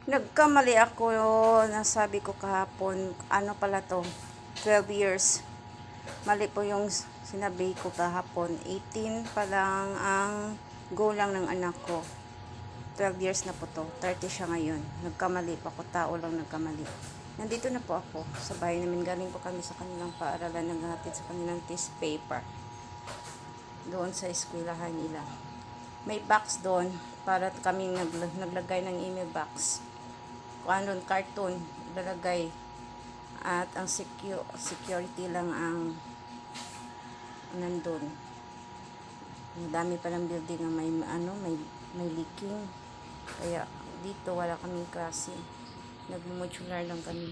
Nagkamali ako, nasabi ko kahapon, ano pala to, 12 years. Mali po yung sinabi ko kahapon, 18 pa lang ang gulang ng anak ko. 12 years na po to, 30 siya ngayon. Nagkamali pa ako, tao lang nagkamali. Nandito na po ako sa bahay namin, galing po kami sa kanilang paaralan, naghahatid sa kanilang test paper. Doon sa eskwelahan nila. May box doon para kami naglagay ng email box. Kung anong cartoon ilalagay at ang security lang ang nandun. Ang dami pa ng building na may leaking, kaya dito wala kaming klase, nagmo-modular lang kami,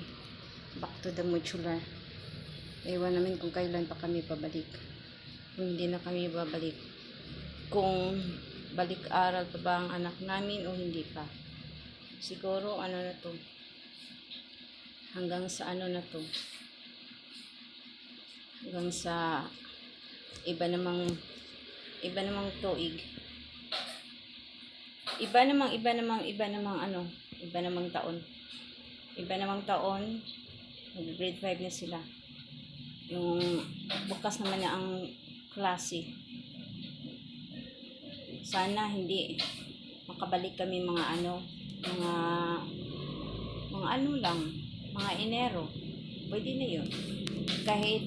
back to the modular. Ewan namin kung kailan pa kami pabalik, kung hindi na kami babalik, kung balik aral pa ba ang anak namin o hindi pa. Siguro ano na to, hanggang sa ano na to, hanggang sa iba namang tuig, iba namang taon, grade 5 na sila. Yung bukas naman na ang klase. Sana hindi makabalik kami mga Enero. Pwede na yun. Kahit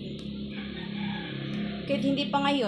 hindi pa ngayon.